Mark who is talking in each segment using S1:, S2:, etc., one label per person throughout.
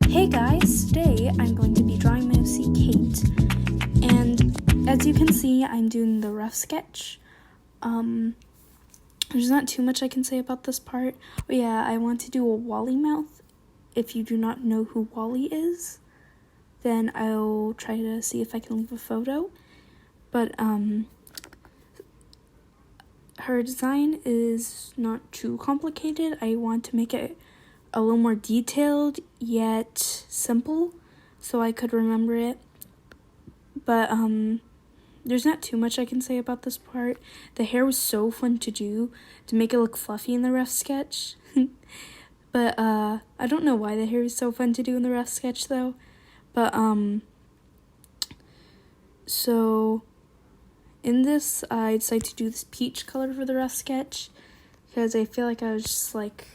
S1: Hey guys, today I'm going to be drawing my OC Kate, and as you can see, I'm doing the rough sketch. There's not too much I can say about this part, but yeah, I want to do a Wally mouth. If you do not know who Wally is, then I'll try to see if I can leave a photo, but her design is not too complicated. I want to make it a little more detailed yet simple so I could remember it, but there's not too much I can say about this part. The hair was so fun to do, to make it look fluffy in the rough sketch. But I don't know why the hair is so fun to do in the rough sketch though, but so in this I decided to do this peach color for the rough sketch because I feel like I was just like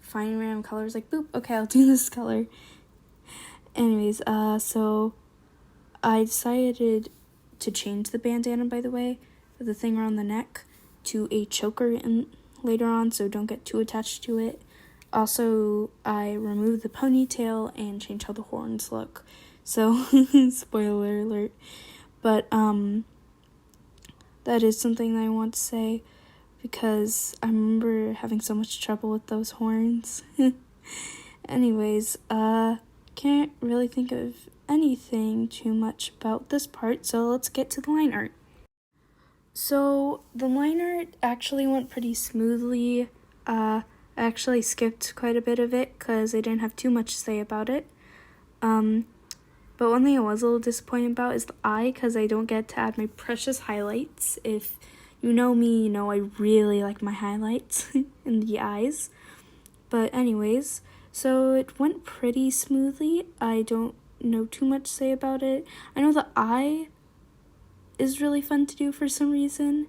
S1: finding random colors, like boop, okay, I'll do this color. Anyways, so I decided to change the bandana, by the way, the thing around the neck, to a choker later on, so don't get too attached to it. Also, I removed the ponytail and changed how the horns look. So, spoiler alert. But, that is something that I want to say, because I remember having so much trouble with those horns. Anyways, can't really think of anything too much about this part, so let's get to the line art. So the line art actually went pretty smoothly. I actually skipped quite a bit of it because I didn't have too much to say about it. But one thing I was a little disappointed about is the eye, because I don't get to add my precious highlights. If you know me, you know I really like my highlights in the eyes. But anyways, so it went pretty smoothly. I don't know too much to say about it. I know the eye is really fun to do for some reason.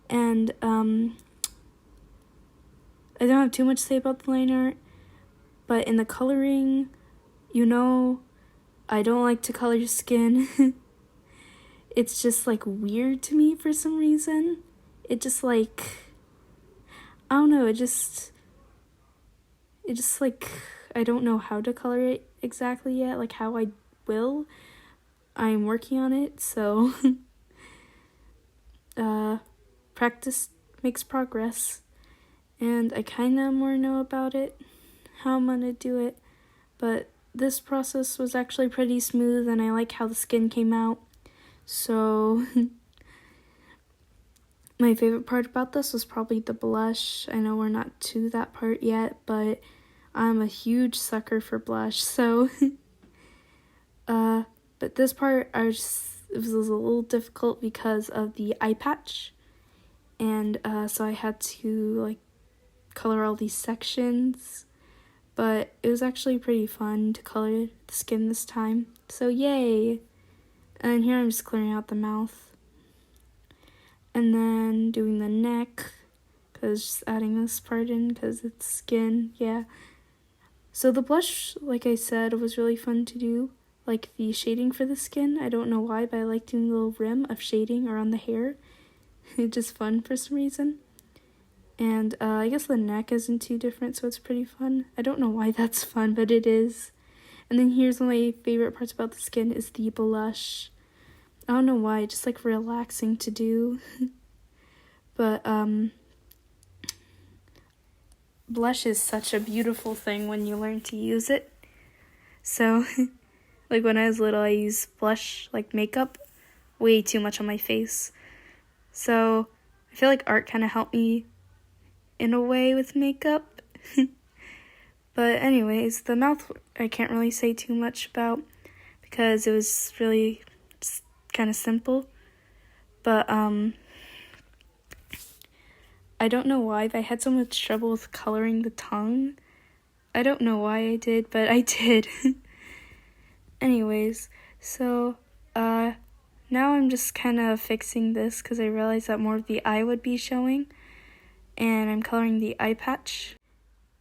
S1: And I don't have too much to say about the line art. But in the coloring, you know, I don't like to color skin. It's just like weird to me for some reason. It just like, I don't know, it just like, I don't know how to color it exactly yet, like how I will. I'm working on it, so practice makes progress, and I kind of more know about it, how I'm gonna do it, but this process was actually pretty smooth, and I like how the skin came out. So my favorite part about this was probably the blush. I know we're not to that part yet, but I'm a huge sucker for blush, so but this part it was a little difficult because of the eye patch, and so I had to like color all these sections, but it was actually pretty fun to color the skin this time, so yay. And here I'm just clearing out the mouth, and then doing the neck, because just adding this part in because it's skin, yeah. So the blush, like I said, was really fun to do, like the shading for the skin. I don't know why, but I like doing a little rim of shading around the hair. It's just fun for some reason. And I guess the neck isn't too different, so it's pretty fun. I don't know why that's fun, but it is. And then here's one of my favorite parts about the skin is the blush. I don't know why, just like relaxing to do. But blush is such a beautiful thing when you learn to use it. So like when I was little, I used blush, like makeup, way too much on my face. So I feel like art kind of helped me in a way with makeup. But anyways, the mouth I can't really say too much about because it was really just kind of simple. But I don't know why, but I had so much trouble with coloring the tongue. I don't know why I did, but I did. Anyways, so now I'm just kind of fixing this because I realized that more of the eye would be showing, and I'm coloring the eye patch.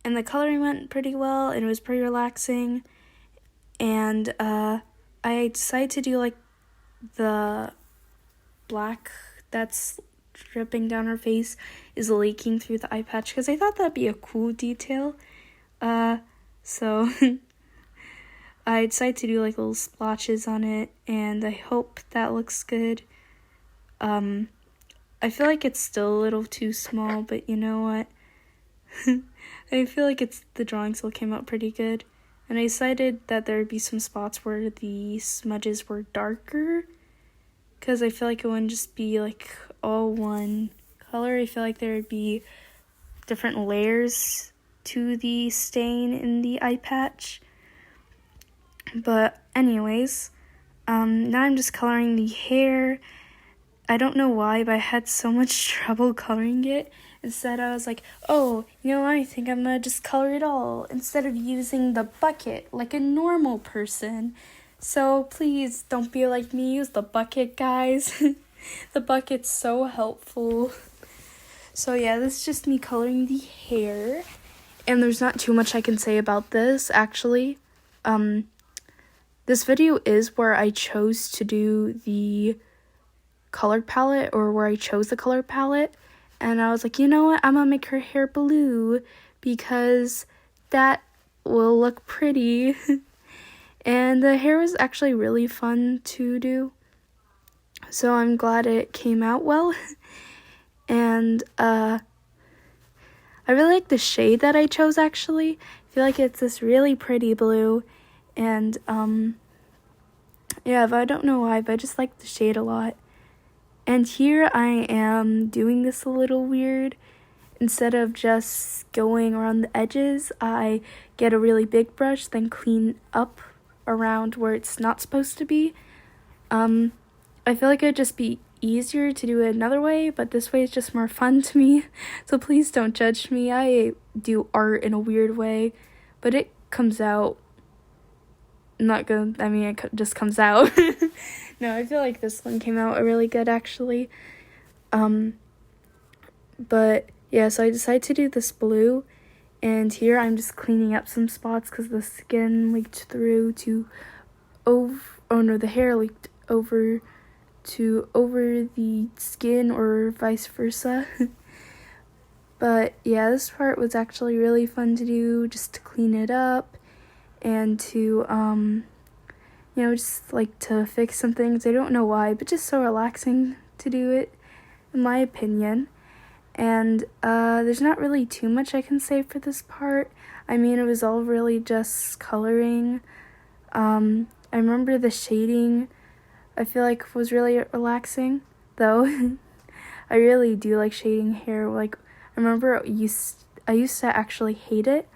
S1: And the coloring went pretty well, and it was pretty relaxing, and I decided to do like the black that's dripping down her face is leaking through the eye patch because I thought that'd be a cool detail. So I decided to do like little splotches on it, and I hope that looks good. I feel like it's still a little too small, but you know what? I feel like the drawing still came out pretty good. And I decided that there would be some spots where the smudges were darker, because I feel like it wouldn't just be like all one color. I feel like there would be different layers to the stain in the eye patch. But anyways, now I'm just coloring the hair. I don't know why, but I had so much trouble coloring it. Instead, I was like, oh, you know what? I think I'm gonna just color it all instead of using the bucket like a normal person. So please don't be like me. Use the bucket, guys. The bucket's so helpful. So yeah, this is just me coloring the hair. And there's not too much I can say about this, actually. This video is where I chose to do the color palette, or where I chose the color palette, and I was like, you know what, I'm gonna make her hair blue because that will look pretty. And the hair was actually really fun to do, so I'm glad it came out well. And I really like the shade that I chose, actually. I feel like it's this really pretty blue, and yeah, but I don't know why, but I just like the shade a lot. And here I am doing this a little weird. Instead of just going around the edges, I get a really big brush, then clean up around where it's not supposed to be. I feel like it would just be easier to do it another way, but this way is just more fun to me. So please don't judge me. I do art in a weird way, but it comes out not good. I mean, it just comes out. No, I feel like this one came out really good, actually. But yeah, so I decided to do this blue, and here I'm just cleaning up some spots because the skin leaked through to the hair leaked over the skin, or vice versa. But yeah, this part was actually really fun to do, just to clean it up and to just like to fix some things. I don't know why, but just so relaxing to do it, in my opinion. And there's not really too much I can say for this part. I mean, it was all really just coloring. I remember the shading, I feel like was really relaxing, though. I really do like shading hair. Like, I remember I used to actually hate it.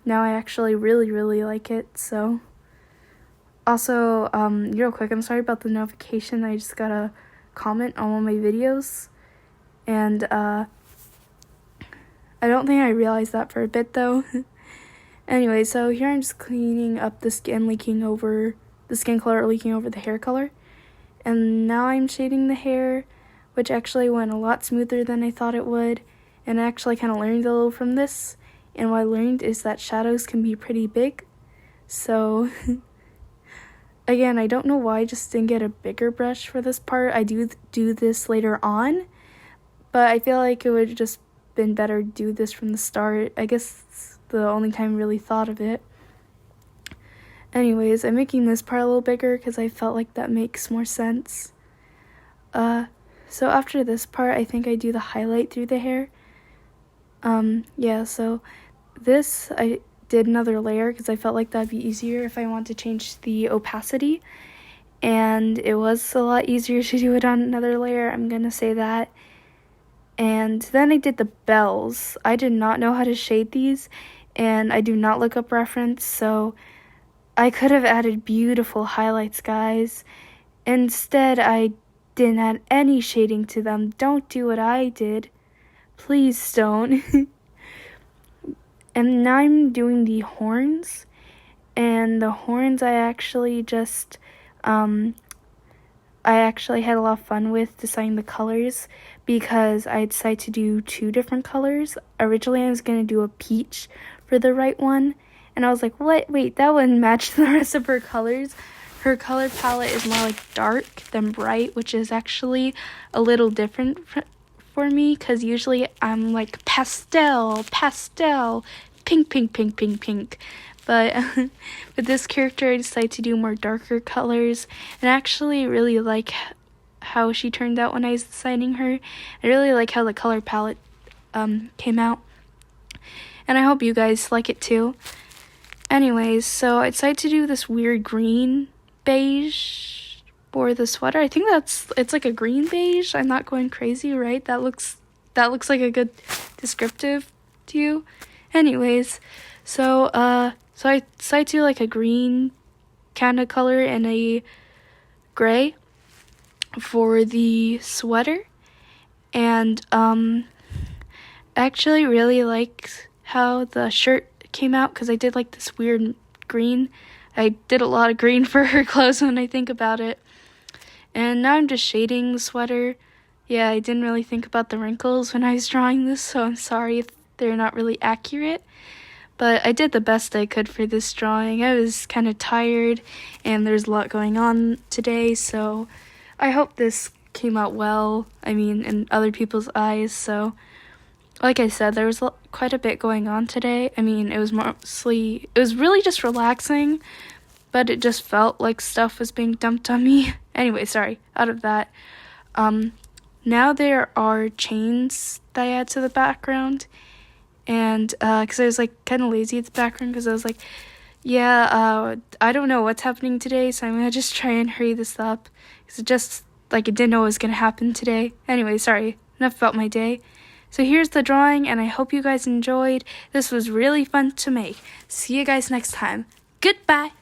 S1: Now I actually really, really like it, so. Also, real quick, I'm sorry about the notification. I just got a comment on one of my videos, and I don't think I realized that for a bit, though. Anyway, so here I'm just cleaning up the skin color leaking over the hair color, and now I'm shading the hair, which actually went a lot smoother than I thought it would, and I actually kind of learned a little from this, and what I learned is that shadows can be pretty big, so. Again, I don't know why I just didn't get a bigger brush for this part. I do this later on, but I feel like it would have just been better to do this from the start. I guess it's the only time I really thought of it. Anyways, I'm making this part a little bigger because I felt like that makes more sense. So after this part, I think I do the highlight through the hair. Yeah, so this, I did another layer because I felt like that'd be easier if I want to change the opacity, and it was a lot easier to do it on another layer, I'm gonna say that. And then I did the bells. I did not know how to shade these, and I do not look up reference, so I could have added beautiful highlights, guys. Instead, I didn't add any shading to them. Don't do what I did. Please don't. And now I'm doing the horns, and the horns I actually just, I actually had a lot of fun with deciding the colors because I decided to do 2 different colors. Originally, I was going to do a peach for the right one, and I was like, what? Wait, that wouldn't match the rest of her colors. Her color palette is more like dark than bright, which is actually a little different for me because usually I'm like pastel, pink. But with this character, I decided to do more darker colors, and I actually really like how she turned out when I was designing her. I really like how the color palette came out, and I hope you guys like it too. Anyways, so I decided to do this weird green beige for the sweater. I think it's like a green beige. I'm not going crazy, right? That looks like a good descriptive to you. Anyways, so I decided to do like a green kind of color and a gray for the sweater, and I actually really liked how the shirt came out because I did like this weird green. I did a lot of green for her clothes when I think about it. And now I'm just shading the sweater. Yeah, I didn't really think about the wrinkles when I was drawing this, so I'm sorry if they're not really accurate. But I did the best I could for this drawing. I was kind of tired, and there's a lot going on today, so I hope this came out well, in other people's eyes. So, like I said, there was quite a bit going on today. It was really just relaxing, but it just felt like stuff was being dumped on me. Anyway, sorry, out of that. Now there are chains that I add to the background, and because I was kind of lazy at the background, because I was I don't know what's happening today, so I'm gonna just try and hurry this up, because it didn't know what was gonna happen today. Anyway, sorry, enough about my day. So here's the drawing, and I hope you guys enjoyed. This was really fun to make. See you guys next time. Goodbye!